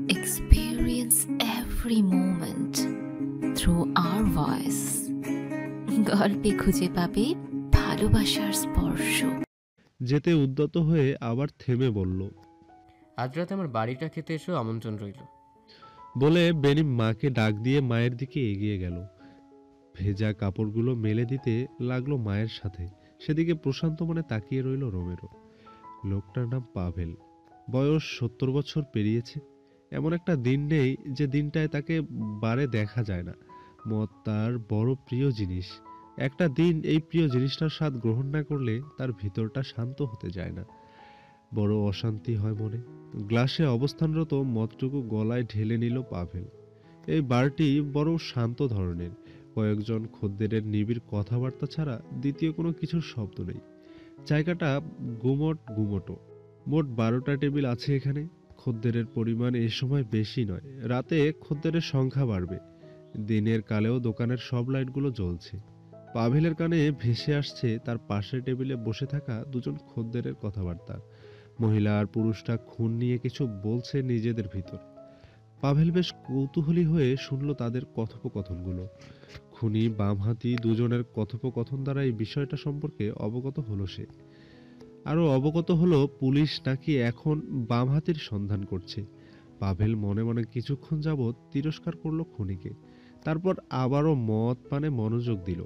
experience every moment through our voice. গল্পে খুঁজে পাবে ভালোবাসার স্পর্শ। যেতে উদ্যত হয়ে আবার থেমে বলল, আজ রাতে আমার বাড়িটা খেতে এসেও আমন্ত্রণ রইল। বলে বেনি মাকে ডাক দিয়ে মায়ের দিকে এগিয়ে গেল। ভেজা কাপড়গুলো মেলে দিতে লাগলো মায়ের সাথে। সেদিকে প্রশান্ত মনে তাকিয়ে রইল রোমেরো। লোকটার নাম পাভেল, বয়স 70 বছর পেরিয়েছে। এমন একটা দিন নেই যে দিনটায় তাকে বারে দেখা যায় না। মদ তার বড় প্রিয় জিনিস। একটা দিন এই প্রিয় জিনিসটার স্বাদ গ্রহণ না করলে তার ভিতরটা শান্ত হতে যায় না, বড় অশান্তি হয় মনে। গ্লাসে অবস্থানরত মদটুকু গলায় ঢেলে নিল পাভেল। এই বারটি বড় শান্ত ধরনের। কয়েকজন খদ্দেরের নিবিড় কথাবার্তা ছাড়া দ্বিতীয় কোনো কিছুর শব্দ নেই। জায়গাটা গুমোটো। মোট 12টা টেবিল আছে এখানে। খদ্দেরের পরিমাণ এ সময় বেশি নয়। রাতে খদ্দেরের সংখ্যা বাড়বে। দিনের কালেও দোকানের সব লাইটগুলো জ্বলছে। পাভেলের কানে ভেসে আসছে তার পাশের টেবিলে বসে থাকা দুজন খদ্দেরের কথাবার্তা। মহিলা আর পুরুষটা খুন নিয়ে কিছু বলছে নিজেদের ভিতর। পাভেল বেশ কৌতূহলী হয়ে শুনল তাদের কথোপকথনগুলো। খুনি বামহাতি দুজনের কথোপকথন দ্বারা এই বিষয়টা সম্পর্কে অবগত হলো সে। আরও অবগত হলো পুলিশ নাকি এখন বামহাতির সন্ধান করছে। পাভেল মনে মনে কিছুক্ষণ যাবৎ তিরস্কার করলো খুনিকে। তারপর আবারও মদ পানে মনোযোগ দিল।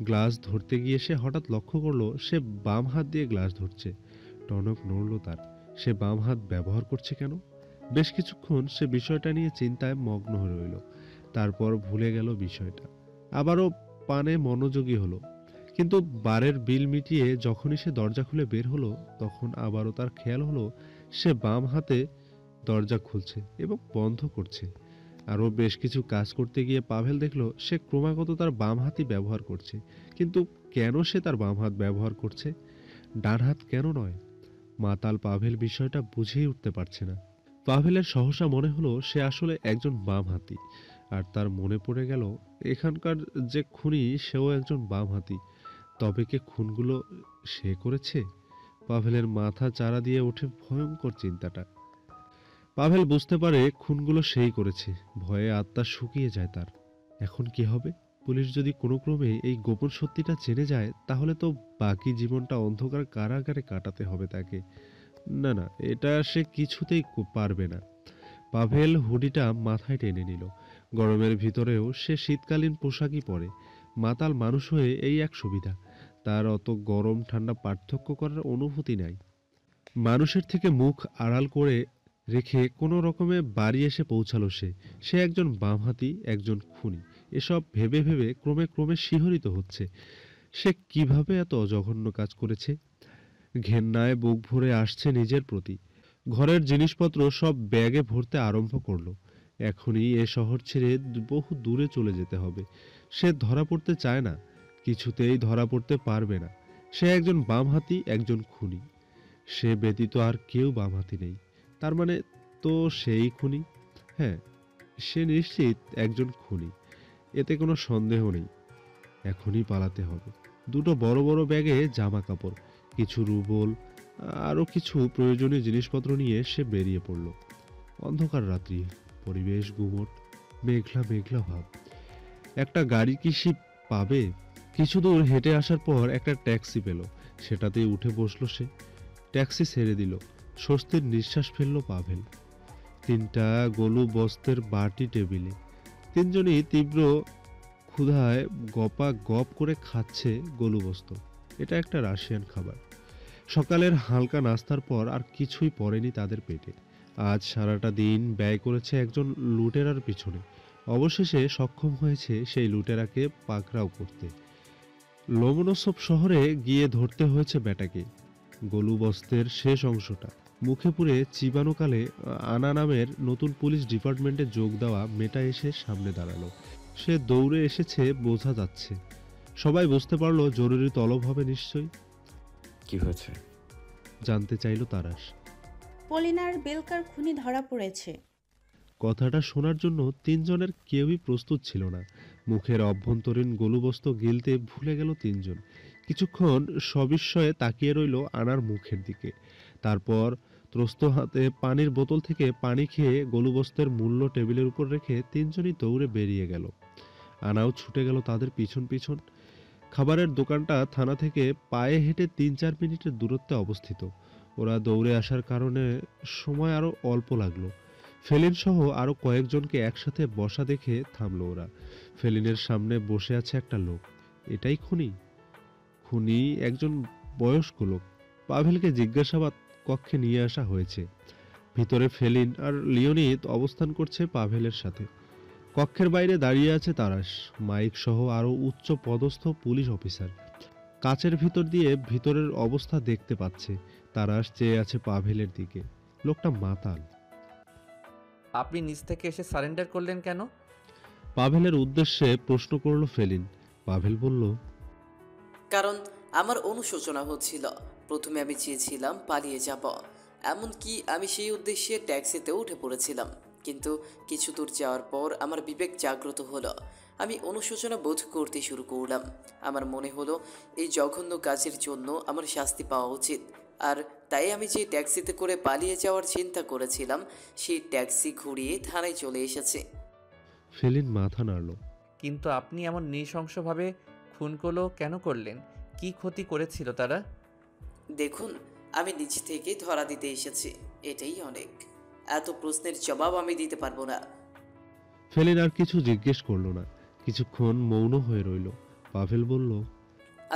গ্লাস ধরতে গিয়ে সে হঠাৎ লক্ষ্য করলো সে বাম হাত দিয়ে গ্লাস ধরছে। টনক নড়ল তার। সে বাম হাত ব্যবহার করছে কেন? বেশ কিছুক্ষণ সে বিষয়টা নিয়ে চিন্তায় মগ্ন হয়ে রইল। তারপর ভুলে গেল বিষয়টা। আবারও পানে মনোযোগী হলো। কিন্তু বারের বিল মিটিয়ে যখনই সে দরজা খুলে বের হলো, তখন আবারও তার খেয়াল হলো সে বাম হাতে দরজা খুলছে এবং বন্ধ করছে। আরও বেশ কিছু কাজ করতে গিয়ে পাভেল দেখল সে ক্রমাগত তার বাম হাতই ব্যবহার করছে। কিন্তু কেন সে তার বাম হাত ব্যবহার করছে, ডান হাত কেন নয়? মাতাল পাভেল বিষয়টা বুঝেই উঠতে পারছে না। পাভেলের সহসা মনে হলো সে আসলে একজন বামহাতি। আর তার মনে পড়ে গেল এখানকার যে খুনি সেও একজন বামহাতি। তবে কে খুনগুলো সে করেছে? পাভেলের মাথা চারা দিয়ে ওঠে ভয়ঙ্কর চিন্তাটা। পাভেল বুঝতে পারে খুনগুলো সেই করেছে। ভয়ে আত্মা শুকিয়ে যায় তার। এখন কি হবে? পুলিশ যদি কোনো ক্রমে এই গোপন সত্যিটা জেনে যায়, তাহলে তো বাকি জীবনটা অন্ধকার কারাগারে কাটাতে হবে তাকে। না না, এটা সে কিছুতেই পারবে না। পাভেল হুডিটা মাথায় টেনে নিল। গরমের ভিতরেও সে শীতকালীন পোশাকই পরে। মাতাল মানুষ হয়ে এই এক সুবিধা, তার অত গরম ঠান্ডা পার্থক্য করার অনুভূতি নাই। মানুষের থেকে মুখ আড়াল করে রেখে কোনো রকমে বাড়ি এসে পৌঁছালো সে। সে একজন বামহাতি, একজন খুনি। এসব ভেবে ভেবে ক্রমে ক্রমে শিহরিত হচ্ছে। সে কিভাবে এত জঘন্য কাজ করেছে? ঘেন্নায় বুক ভরে আসছে নিজের প্রতি। ঘরের জিনিসপত্র সব ব্যাগে ভরতে আরম্ভ করলো। এখনই এ শহর ছেড়ে বহু দূরে চলে যেতে হবে। সে ধরা পড়তে চায় না, কিছুতেই ধরা পড়তে পারবে না। সে একজন বামহাতি, একজন খুনি। সে ব্যতীত আর কেউ বামহাতি নেই। তার মানে তো সেই খুনি। হ্যাঁ, সে নিশ্চিত একজন খুনি, এতে কোনো সন্দেহ নেই। এখনই পালাতে হবে। দুটো বড় বড় ব্যাগে জামা কাপড়, কিছু রুবল, আরও কিছু প্রয়োজনীয় জিনিসপত্র নিয়ে সে বেরিয়ে পড়ল। অন্ধকার রাত্রি, পরিবেশ গুমট, মেঘলা মেঘলা ভাব। একটা গাড়ি কি সে পাবে? কিছু দূর হেঁটে আসার পর একটা ট্যাক্সি পেল। সেটাতেই উঠে বসলো সে। ট্যাক্সি ছেড়ে দিল। স্বস্তির নিঃশ্বাস ফেলল পাভেল। 3টা গলু বস্তের বাটি টেবিলে। তিনজনই তীব্র ক্ষুধায় গপা গপ করে খাচ্ছে গলুবস্ত। এটা একটা রাশিয়ান খাবার। সকালের হালকা নাস্তার পর আর কিছুই পড়েনি তাদের পেটে। আজ সারাটা দিন ব্যয় করেছে একজন লুটেরার পিছনে। অবশেষে সক্ষম হয়েছে সেই লুটেরাকে পাকড়াও করতে। লোমনসব শহরে গিয়ে ধরতে হয়েছে ব্যাটাকে। গলুবস্তের শেষ অংশটা মুখে পুরে চিবানোকালে আনা নামের নতুন পুলিশ ডিপার্টমেন্টে যোগ দেওয়া মেয়েটা এসে সামনে দাঁড়ালো। সে দৌড়ে এসেছে বোঝা যাচ্ছে। সবাই বুঝতে পারলো জরুরি তলব হবে নিশ্চয়ই। কি হয়েছে জানতে চাইল তারাশ। পলিনার বেলকার খুনি ধরা পড়েছে। কথাটা শোনার জন্য তিনজনের কেউই প্রস্তুত ছিল না। মুখের অভ্যন্তরীণ গলুবস্ত গিলতে ভুলে গেল তিনজন। কিছুক্ষণ সবিস্ময়ে তাকিয়ে রইল আনার মুখের দিকে। তারপর ত্রস্ত হাতে পানির বোতল থেকে পানি খেয়ে গলুবস্তের মূল্য টেবিলের উপর রেখে তিনজনই দৌড়ে বেরিয়ে গেল। আনাও ছুটে গেল তাদের পিছন পিছন। খাবারের দোকানটা থানা থেকে পায়ে হেঁটে ৩-৪ মিনিটের দূরত্বে অবস্থিত। ওরা দৌড়ে আসার কারণে সময় আরও অল্প লাগলো। ফেলিন সহ আরও কয়েকজনকে একসাথে বসা দেখে থামলো ওরা। ফেলিনের সামনে বসে আছে একটা লোক। এটাই খুনি? খুনি একজন বয়স্ক লোক। পাভেলকে জিজ্ঞাসাবাদ কক্ষে নিয়ে আসা হয়েছে। ভিতরে ফেলিন আর লিওনিদ অবস্থান করছে পাভেলের সাথে। কক্ষের বাইরে দাঁড়িয়ে আছে তারাশ, মাইক সহ আরও উচ্চ পদস্থ পুলিশ অফিসার। কাচের ভিতর দিয়ে ভিতরের অবস্থা দেখতে পাচ্ছে। তারাশ চেয়ে আছে পাভেলের দিকে। লোকটা মাতাল। আপনি নিচ থেকে এসে সারেন্ডার করলেন কেন? পাভেলের উদ্দেশ্যে প্রশ্ন করল ফেলিন। পাভেল বলল, কারণ আমার অনুশোচনা হচ্ছিল। প্রথমে আমি চেয়েছিলাম পালিয়ে যাব, এমনকি আমি সেই উদ্দেশ্যে ট্যাক্সিতেও উঠে পড়েছিলাম। কিন্তু কিছু দূর যাওয়ার পর আমার বিবেক জাগ্রত হলো। আমি অনুশোচনা বোধ করতে শুরু করলাম। আমার মনে হলো এই জঘন্য কাজের জন্য আমার শাস্তি পাওয়া উচিত। আর তাই আমি যে ট্যাক্সিতে করে পালিয়ে যাওয়ার চিন্তা করেছিলাম সেই ট্যাক্সি ঘুরিয়ে থানায় চলে এসেছে। ফেলিন মাথা নাড়ল। কিন্তু আপনি এমন নৃশংসভাবে খুন করলো কেন করলেন? কি ক্ষতি করেছিল তারা? দেখুন, আমি নিজ থেকে ধরা দিতে এসেছি, এটাই অনেক। এত প্রশ্নের জবাব আমি দিতে পারবো না। ফেলিন আর কিছু জিজ্ঞেস করল না। কিছুক্ষণ মৌন হয়ে রইল। পাভেল বলল,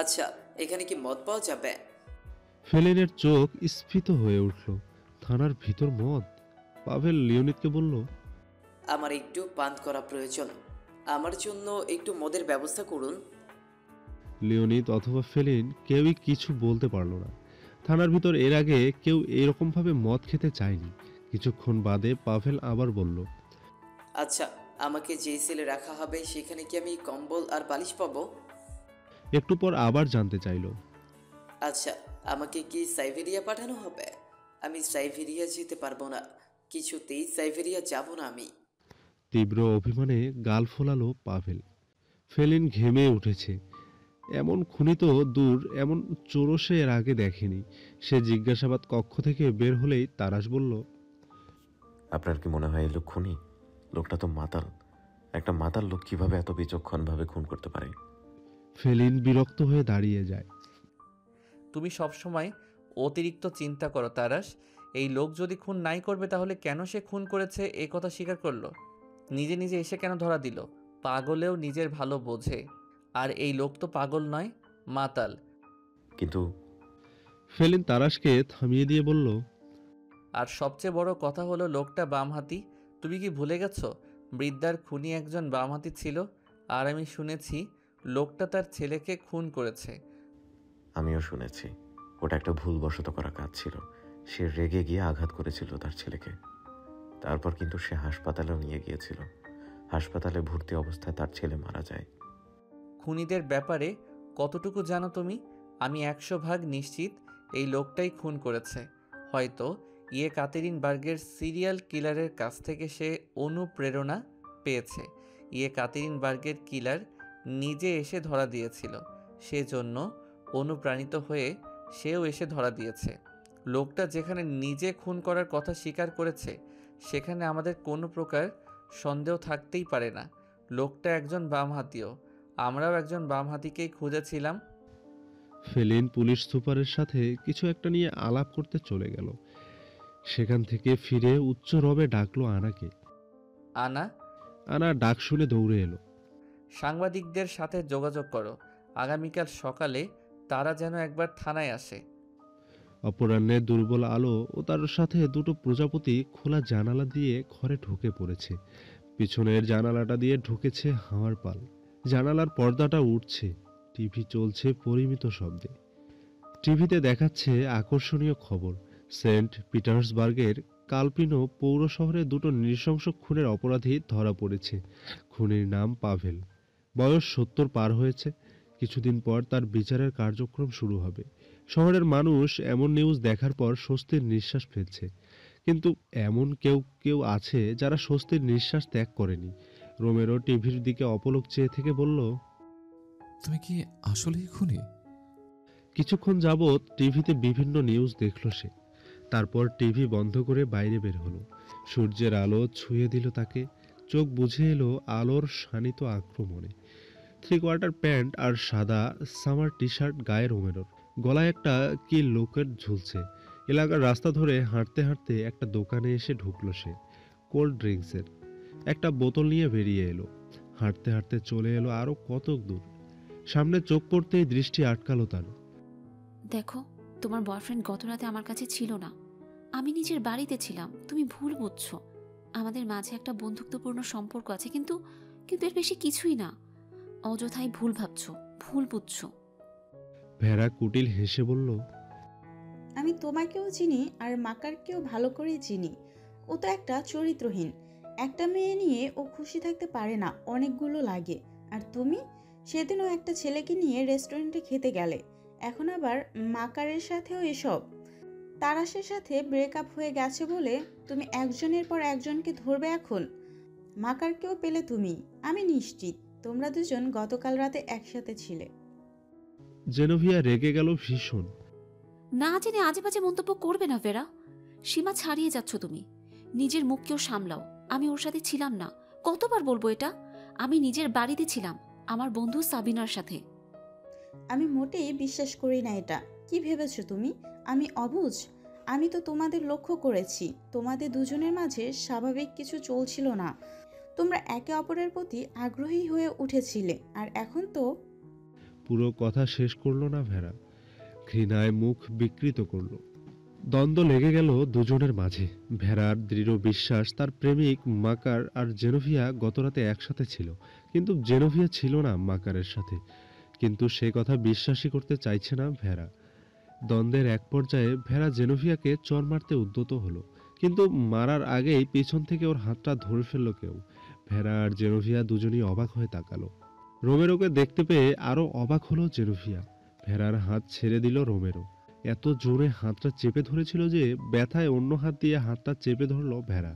আচ্ছা, এখানে কি মদ পাওয়া যাবে? ফেলিনের চোখ স্ফীত হয়ে উঠল। থানার ভিতর মদ? পাভেল লিওনিদকে বলল, আমার একটু পান করা প্রয়োজন, আমার জন্য একটু মদের ব্যবস্থা করুন। লিওনিদ অথবা ফেলিন কেউই কিছু বলতে পারল না। থানার ভিতর এর আগে কেউ এরকমভাবে মদ খেতে চায়নি। কিছুক্ষণ বাদে পাভেল আবার বলল, আচ্ছা, আমাকে যে সেলে রাখা হবে সেখানে কি আমি কম্বল আর বালিশ পাবো? একটু পর আবার জানতে চাইল। আচ্ছা, আমাকে কি সাইবেরিয়া পাঠানো হবে? আমি সাইবেরিয়া যেতে পারবো না, কিছুতেই সাইবেরিয়া যাব না আমি। তীব্র অভিমানে গাল ফোলালো পাভেল। ফেলিন ঘেমে উঠেছে। এমন খুনি তো দূর, এমন চোরও সে এর আগে দেখেনি। সে জিজ্ঞাসাবাদ কক্ষ থেকে বের হলেই তারাশ বলল, আপনার কি মনে হয় এই লোক খুনি? লোকটা তো মাতাল। একটা মাতাল লোক কিভাবে এত বিচক্ষণভাবে খুন করতে পারে? ফেলিন বিরক্ত হয়ে দাঁড়িয়ে যায়। তুমি সবসময় অতিরিক্ত চিন্তা করো তারাশ। এই লোক যদি খুন নাই করবে তাহলে কেন সে খুন করেছে এ কথা স্বীকার করলো? নিজে নিজে এসে কেন ধরা দিল? পাগলেও নিজের ভালো বোঝে। আর এই লোক তো পাগল নয়, মাতাল। কিন্তু ফেলিন তারাশকে থামিয়ে দিয়ে বলল, আর সবচেয়ে বড় কথা হলো লোকটা বামহাতি। তুমি কি ভুলে গেছো বৃদ্ধার খুনি একজন বামহাতি ছিল? আর আমি শুনেছি লোকটা তার ছেলেকে খুন করেছে। আমিও শুনেছি ওটা একটা ভুলবশত করা কাজ ছিল। সে রেগে গিয়ে আঘাত করেছিল তার ছেলেকে। তারপর কিন্তু সে হাসপাতালেও নিয়ে গিয়েছিল। হাসপাতালে ভর্তি অবস্থায় তার ছেলে মারা যায়। খুনিদের ব্যাপারে কতটুকু জানো তুমি? আমি 100% নিশ্চিত এই লোকটাই খুন করেছে। হয়তো কাতেরিনবার্গের সিরিয়াল কিলারের কাছ থেকে সে অনুপ্রেরণা পেয়েছে। কাতেরিনবার্গের কিলার নিজে এসে ধরা দিয়েছিল, সেজন্য অনুপ্রাণিত হয়ে সেও এসে ধরা দিয়েছে। লোকটা যেখানে নিজে খুন করার কথা স্বীকার করেছে সেখানে আমাদের কোনো প্রকার সন্দেহ থাকতেই পারে না। লোকটা একজন বামহাতিও। আমরাও একজন বামহাতিকেই খুঁজেছিলাম। ফেলিন পুলিশ সুপারের সাথে কিছু একটা নিয়ে আলাপ করতে চলে গেল। সেখান থেকে ফিরে উচ্চ রবে ডাকলো আনাকে। আনা, আনা ডাক শুনে দৌড়ে এলো। সাংবাদিকদের সাথে যোগাযোগ করো, আগামীকাল সকালে তারা যেন একবার থানায় আসে। অপরাহ্নে দুর্বল আলো ও তার সাথে দুটো প্রজাপতি খোলা জানালা দিয়ে ঘরে ঢুকে পড়েছে। পিছনের জানালাটা দিয়ে ঢুকেছে হাওয়ার পাল। জানালার পর্দাটা উঠছে। টিভি চলছে পরিমিত শব্দে। টিভিতে দেখাচ্ছে আকর্ষণীয় খবর। সেন্ট পিটার্সবার্গের কালপিনো পৌর শহরে দুটো নৃশংস খুনের অপরাধী ধরা পড়েছে। খুনির নাম পাভেল। বয়স 70 পার হয়েছে। কিছুদিন পর তার বিচারের কার্যক্রম শুরু হবে। শহরের মানুষ এমন নিউজ দেখার পর স্বস্তির নিঃশ্বাস ফেলছে। কিন্তু এমন কেউ কেউ আছে যারা স্বস্তির নিঃশ্বাস ত্যাগ করেনি। রোমেরো টিভির দিকে অপলক চেয়ে থেকে বলল, তুমি কি আসলেই খুনি? কিছুক্ষণ যাবৎ টিভিতে বিভিন্ন নিউজ দেখল সে। তারপর টিভি বন্ধ করে বাইরে বের হলো। সূর্যের আলো ছুঁয়ে দিল তাকে, চোখ বুঝে এলো আলোর শানিত আক্রমণে। 3/4 প্যান্ট আর সাদা সামার টি শার্ট গায়ে রোমেরোর, গলায় একটা কি লোকের ঝুলছে। এলাকার রাস্তা ধরে হাঁটতে হাঁটতে একটা দোকানে এসে ঢুকলো সে। কোল্ড ড্রিঙ্কসের একটা বোতল নিয়ে বেরিয়ে এলো। হাঁটতে হাঁটতে চলে এলো আরো কত দূর। সামনে চোখ পড়তেই দৃষ্টি আটকালো তার। দেখো, তোমার বয়ফ্রেন্ড গত রাতে আমার কাছে ছিল না। আমি নিজের বাড়িতে ছিলাম। তুমি ভুল বুঝছো। আমাদের মাঝে একটা বন্ধুত্বপূর্ণ সম্পর্ক আছে, কিন্তু কিন্তু এর বেশি কিছুই না। অযথাই ভুল ভাবছো, ভুল বুঝছো। ভেড়া কুটিল হেসে বলল, আমি তোমাকেও চিনি আর মাকারকেও ভালো করেই চিনি। ও তো একটা চরিত্রহীন। একটা মেয়ে নিয়ে ও খুশি থাকতে পারে না, অনেকগুলো লাগে। আর তুমি সেদিনও একটা ছেলেকে নিয়ে রেস্টুরেন্টে খেতে গেলে, এখন আবার মাকারের সাথেও এসব। তারাশের সাথে ব্রেকআপ হয়ে গেছে বলে তুমি একজনের পর একজনকে ধরবে এখন। মাকারকেও পেলে তুমি, আমি নিশ্চিত তোমরা দুজন গতকাল রাতে একসাথে ছিলে। জেনোভিয়া রেগে গেল ভীষণ। না জেনে আজে বাজে মন্তব্য করবে না ভেরা। সীমা ছাড়িয়ে যাচ্ছ তুমি। নিজের মুখকেও সামলাও। আমি ওর সাথে ছিলাম না। কতবার বলবো এটা? আমি নিজের বাড়িতে ছিলাম, আমার বন্ধু সাবিনার সাথে। আমি মোটেই বিশ্বাস করি না এটা। কি ভেবেছো তুমি আমি অবুঝ? আমি তো তোমাদের লক্ষ্য করেছি। তোমাদের দুজনের মাঝে স্বাভাবিক কিছু চলছিল না। তোমরা একে অপরের প্রতি আগ্রহী হয়ে উঠেছিলে, আর এখন তো। পুরো কথা শেষ করলো না ভেড়া, ঘৃণায় মুখ বিকৃত করলো। দ্বন্দ্ব লেগে গেল দুজনের মাঝে। ভেড়ার দৃঢ় বিশ্বাস তার প্রেমিক মাকার আর জেনোভিয়া গতরাতে একসাথে ছিল, কিন্তু জেনোভিয়া ছিল না মাকারের সাথে। কিন্তু সে কথা বিশ্বাসই করতে চাইছে না ভেড়া। দ্বন্দ্বের এক পর্যায়ে ভেড়া জেনোভিয়াকে চর মারতে উদ্যত হলো, কিন্তু মারার আগেই পিছন থেকে ওর হাতটা ধরে ফেললো কেউ। ভেড়া আর জেনোভিয়া দুজনই অবাক হয়ে তাকালো। রোমেরোকে দেখতে পেয়ে আরো অবাক হলো জেনোভিয়া। ভেড়ার হাত ছেড়ে দিল রোমেরো। এত জোরে হাতটা চেপে ধরেছিল যে ব্যথায় অন্য হাত দিয়ে হাতটা চেপে ধরল ভেড়া।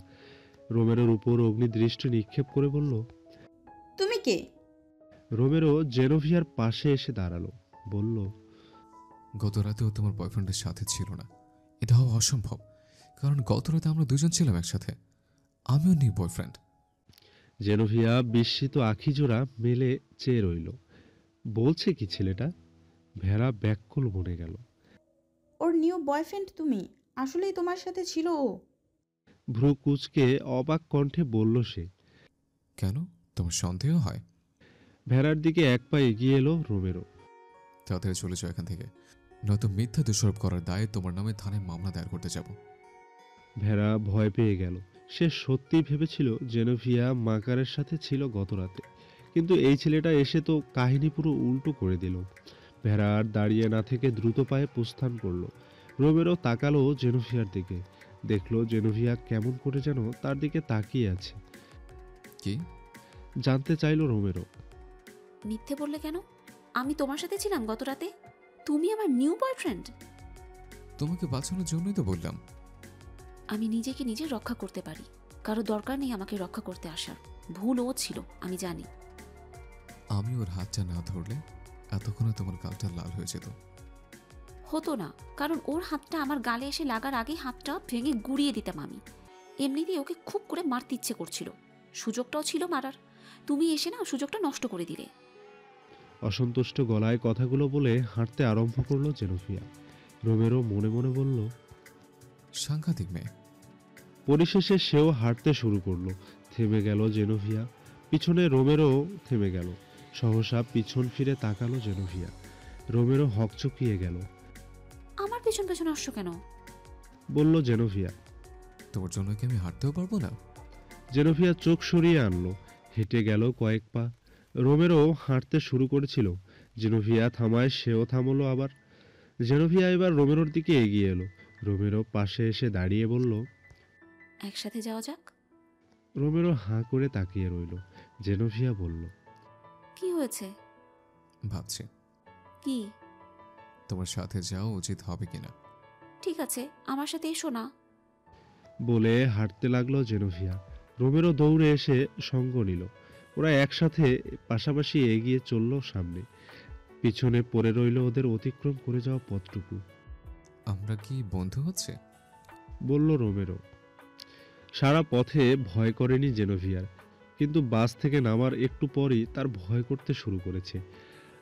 রোমেরোর উপর অগ্নিদৃষ্টি নিক্ষেপ করে বলল, তুমি কে? রোমেরো জেনোভিয়ার পাশে এসে দাঁড়ালো, বলল, গত রাতেও তোমার বয়ফ্রেন্ডের সাথে ছিল না। এটা হওয়া অসম্ভব, কারণ গত রাতে আমরা দুজন ছিলাম একসাথে। আমিও নিউ বয়ফ্রেন্ড। জেনোভিয়া বিস্মিত আখিজোড়া মেলে চেয়ে রইল। বলছে কি ছেলেটা? ভেড়া ব্যাকুল বনে গেল। ওর নিউ বয়ফ্রেন্ড তুমি? আসলেই তোমার সাথে ছিল ও? ভ্রু কুঁচকে অবাক কণ্ঠে বলল সে। কেন, তোমার সন্দেহ হয়? ভেড়ার দিকে এক পা এগিয়ে এলো রোমেরো। তাড়াতাড়ি চলে যাও এখান থেকে, নয়তো মিথ্যা দোষারোপ করার দায়ে তোমার নামে থানায় মামলা দায়ের করতে যাব। ভেড়া ভয় পেয়ে গেল। সে সত্যি ভেবেছিল জেনোভিয়া মাকারের সাথে ছিল গত রাতে, কিন্তু এই ছেলেটা এসে তো কাহিনী পুরো উল্টো করে দিল। ভেড়া আর দাঁড়িয়ে না থেকে দ্রুত পায়ে প্রস্থান করলো। রোমেরো তাকালো জেনোভিয়ার দিকে, দেখলো জেনোভিয়া কেমন করে যেন তার দিকে তাকিয়ে আছে। কি জানতে চাইলো রোমেরো। মিথ্যে বললে কেন? আমি তোমার সাথে ছিলাম গত রাতে। তুমি আমার নিউ বয়ফ্রেন্ড? তোমাকে বাঁচানোর জন্যই তো বললাম। আমি নিজেকে নিজে রক্ষা করতে পারি, কারো দরকার নেই আমাকে রক্ষা করতে আসার। ভুল ও ছিল, আমি জানি। আমি ওর হাতটা না ধরলে এতক্ষণে তোমার গালটা লাল হয়ে যেত। হতো না, কারণ ওর হাতটা আমার গালে এসে লাগার আগে হাতটা ভেঙে গুড়িয়ে দিতাম আমি। এমনিতেই ওকে খুব করে মারতে ইচ্ছে করছিল, সুযোগটাও ছিল মারার। তুমি এসে না সুযোগটা নষ্ট করে দিলে। অসন্তুষ্ট গলায় কথাগুলো বলে হাঁটতে আরম্ভ করলো জেনোভিয়া। রোমেরো মনে মনে বলল, সাংঘাতিক মেয়ে। পরিশেষে সেও হাঁটতে শুরু করলো। থেমে গেল জেনোভিয়া। পিছনে রোমেরো থেমে গেল। সহসা পিছন ফিরে তাকালো জেনোভিয়া। রোমেরো হকচকিয়ে গেল। আমার পেছন পেছন আসছো কেন? বলল জেনোভিয়া। তোমার জন্য কি আমি হাঁটতেও পারবো না? জেনোভিয়া চোখ সরিয়ে আনলো। হেঁটে গেল কয়েক পা। রোমেরো হাঁটতে শুরু করেছিল। জেনোভিয়া থামায় সেও থামলো আবার। জেনোভিয়া এবার রোমেরোর দিকে এগিয়ে এলো। রোমেরো পাশে এসে দাঁড়িয়ে বলল, একসাথে যাওয়া যাক। রোমেরো হাঁ করে তাকিয়ে রইল। জেনোভিয়া বলল, কি হয়েছে? ভাবছি কি? তোমার সাথে যাওয়া উচিত হবে কিনা। ঠিক আছে, আমার সাথে এসো না। বলে হাঁটতে লাগলো জেনোভিয়া। রোমেরো দৌড়ে এসে সঙ্গ নিল। ওরা একসাথে পাশাপাশি এগিয়ে চলল সামনে। পিছনে পড়ে রইল ওদের অতিক্রম করে যাওয়া পথটুকু। আমরা কি বন্ধু হচ্ছে? বলল রোমেরো। সারা পথে ভয় করেনি জেনোভিয়ার, কিন্তু বাস থেকে নামার একটু পরই তার ভয় করতে শুরু করেছে।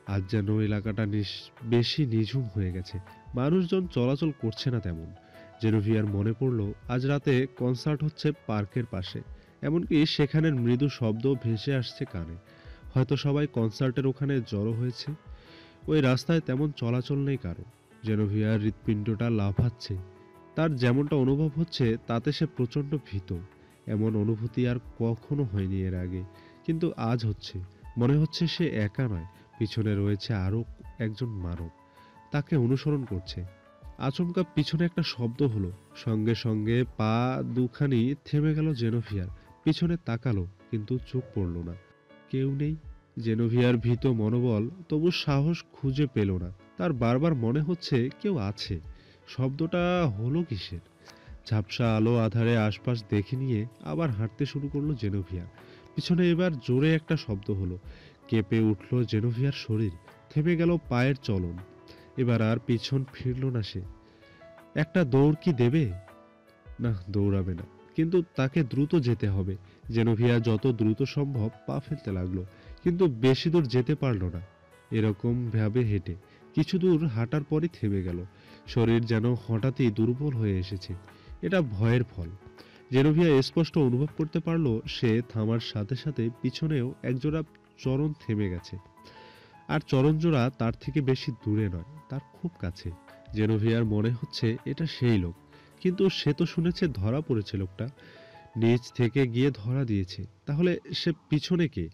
আজ যেন এলাকাটা বেশি নিঝুম হয়ে গেছে, মানুষজন চলাচল করছে না তেমন। জেনোভিয়ার মনে পড়ল আজ রাতে কনসার্ট হচ্ছে পার্কের পাশে, এমনকি সেখানের মৃদু শব্দ ভেসে আসছে কানে। হয়তো সবাই কনসার্টের ওখানে জড়ো হয়েছে। ওই রাস্তায় তেমন চলাচল নেই কারো। জেনোভিয়ার হৃৎপিণ্ডটা লাফাচ্ছে। তার যেমনটা অনুভব হচ্ছে তাতে সে প্রচণ্ড ভীত। এমন অনুভূতি আর কখনো হয়নি এর আগে, কিন্তু আজ হচ্ছে। মনে হচ্ছে সে একা নয়, পিছনে রয়েছে আরও একজন মানব, তাকে অনুসরণ করছে। আচমকা পিছনে একটা শব্দ হলো, সঙ্গে সঙ্গে পা দুখানি থেমে গেল জেনোভিয়ার। পিছনে তাকালো, কিন্তু চোখ পড়ল না। কেউ নেই। জেনোভিয়ার ভীত মনোবল তবু সাহস খুঁজে পেল না। তার বারবার মনে হচ্ছে কেউ আছে। শব্দটা হলো কিসের? ঝাপসা আলো আধারে আশপাশ দেখে নিয়ে আবার হাঁটতে শুরু করলো জেনোভিয়া। পিছনে এবার জোরে একটা শব্দ হলো। কেঁপে উঠল জেনোভিয়ার শরীর, থেমে গেল পায়ের চলন। এবার আর পিছন ফিরল না সে। একটা দৌড় কি দেবে? না, দৌড়াবে না, কিন্তু তাকে দ্রুত যেতে হবে। জেনোভিয়া যত দ্রুত সম্ভব পা ফেলতে লাগলো, কিন্তু বেশি দূর যেতে পারল না। এরকম ভাবে হেঁটে কিছু দূর হাঁটার পরই থেমে গেল। শরীর যেন হঠাৎই দুর্বল হয়ে এসেছে। এটা ভয়ের ফল। জেনোভিয়া স্পষ্ট অনুভব করতে পারল সে থামার সাথে সাথে পিছনেও একজোড়া চরণ থেমে গেছে। আর চরণজোড়া তার থেকে বেশি দূরে নয়, তার খুব কাছে। জেনোভিয়ার মনে হচ্ছে এটা সেই লোক, কিন্তু সে তো শুনেছে ধরা পড়েছে লোকটা, নিচ থেকে গিয়ে ধরা দিয়েছে। তাহলে সে পিছনে কে?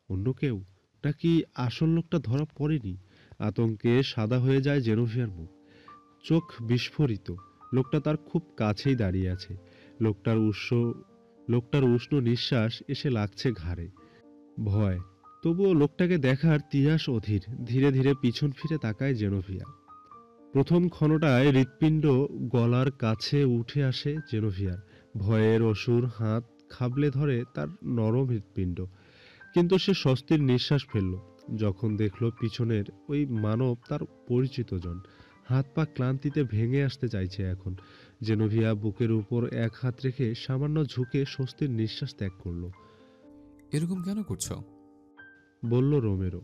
অন্য কেউ? নাকি আসল লোকটা ধরা পড়েনি? আতঙ্কে সাদা হয়ে যায় জেনোভিয়ার মুখ, চোখ বিস্ফোরিত। লোকটা তার খুব কাছেই দাঁড়িয়ে আছে। লোকটার উষ্ণ নিঃশ্বাস এসে লাগছে ঘাড়ে। ভয়, তবুও লোকটাকে দেখার তিয়াস অধীর। ধীরে ধীরে পিছন ফিরে তাকায় জেনোভিয়া। প্রথম ক্ষণটায় হৃৎপিণ্ড গলার কাছে উঠে আসে জেনোভিয়ার। ভয়ের অসুর হাত খাবলে ধরে তার নরম হৃৎপিণ্ড। কিন্তু সে স্বস্তির নিঃশ্বাস ফেলল যখন দেখল পিছনের ওই মানব তার পরিচিত জন। হাত পা ক্লান্তিতে ভেঙে আসতে চাইছে এখন। জেনোভিয়া বুকের উপর এক হাত রেখে সামান্য ঝুঁকে স্বস্তির নিঃশ্বাস ত্যাগ করল। এরকম কেন করছো? বলল রোমেরো।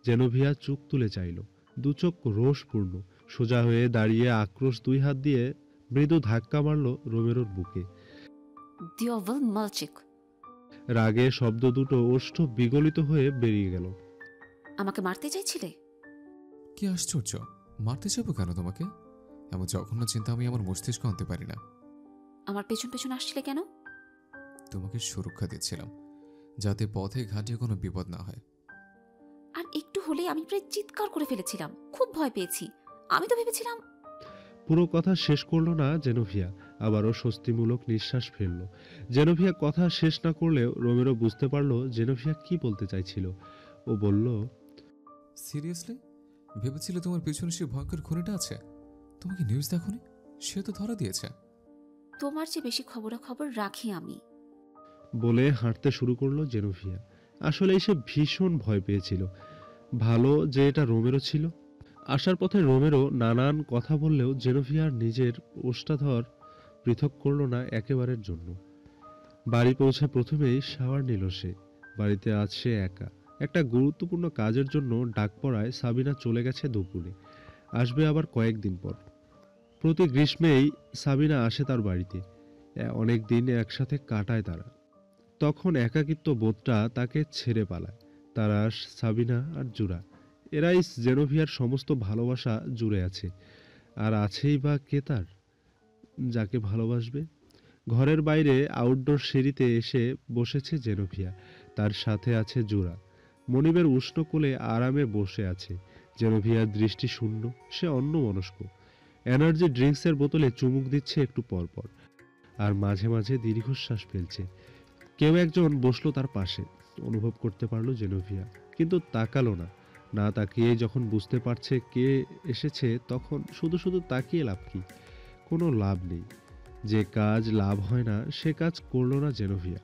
জেনোভিয়া চোখ তুলে চাইল, দুচোখ রোষপূর্ণ। সোজা হয়ে দাঁড়িয়ে আক্রোশ দুই হাত দিয়ে মৃদু ধাক্কা মারল রোমেরোর বুকে। দিওভল মালচিক। রাগে শব্দ দুটো ওষ্ঠ বিগলিত হয়ে বেরিয়ে গেল। আমাকে মারতে চাইছিলে? কি আশ্চর্য! মারতে যাবো কেন তোমাকে? এমন জঘন্য চিন্তা আমি আমার মস্তিষ্ক আনতে পারি না। আমার পেছন পেছন আসছিলে কেন? তোমাকে সুরক্ষা দিচ্ছিলাম, যাতে পথে ঘাটে কোনো বিপদ না হয়। আর একটু হলে আমি প্রায় চিৎকার করে ফেলেছিলাম, খুব ভয় পেয়েছি। আমি তো ভেবেছিলাম। পুরো কথা শেষ করল না জেনোভিয়া, আবারও স্বস্তিমূলক নিঃশ্বাস ফেলল। জেনোভিয়া কথা শেষ না করলেও রোমেরো বুঝতে পারল জেনোভিয়া কি বলতে চাইছিল। ও বলল, সিরিয়াসলি? ভেবেছিলে তোমার পেছনে সে ভয়ঙ্কর খুনিটা আছে? তোমাকে নিউজ দেখোনি? সে তো ধরা দিয়েছে। তোমার চেয়ে বেশি খবরাখবর রাখি আমি। বলে হাঁটতে শুরু করলো জেনোভিয়া। আসলে সে ভীষণ ভয় পেয়েছিল। ভালো যে এটা রোমেরো ছিল। আসার পথে রোমেরো নানান কথা বললেও জেনোভিয়ার নিজের ওষ্ঠাধর পৃথক করল না একেবারের জন্য। বাড়ি পৌঁছে প্রথমেই শাওয়ার নিল সে। বাড়িতে আজ সে একা। একটা গুরুত্বপূর্ণ কাজের জন্য ডাক পড়ায় সাবিনা চলে গেছে দুপুরে, আসবে আবার কয়েকদিন পর। প্রতি গ্রীষ্মেই সাবিনা আসে তার বাড়িতে। অনেক দিন একসাথে কাটায় তারা। তখন একাকিত্ব বোধটা তাকে ছেড়ে পালায়। তারা, সাবিনা আর জুরা, এরাই জেনোভিয়ার সমস্ত ভালোবাসা জুড়ে আছে। আর আছেই বা কে তার, যাকে ভালোবাসবে? ঘরের বাইরে আউটডোর সিঁড়িতে এসে বসেছে জেনোভিয়া। তার সাথে আছে জুরা। মনিবের উষ্ণ কোলে আরামে বসে আছে। জেনোভিয়ার দৃষ্টি শূন্য, সে অন্যমনস্ক। এনার্জি ড্রিঙ্কসের বোতলে চুমুক দিচ্ছে একটু পরপর, আর মাঝে মাঝে দীর্ঘশ্বাস ফেলছে। কেউ একজন বসলো তার পাশে, অনুভব করতে পারলো জেনোভিয়া, কিন্তু তাকালো না। না তাকিয়ে যখন বুঝতে পারছে কে এসেছে, তখন শুধু শুধু তাকিয়ে লাভ কি? কোনো লাভ নেই। যে কাজ লাভ হয় না সে কাজ করলো না জেনোভিয়া।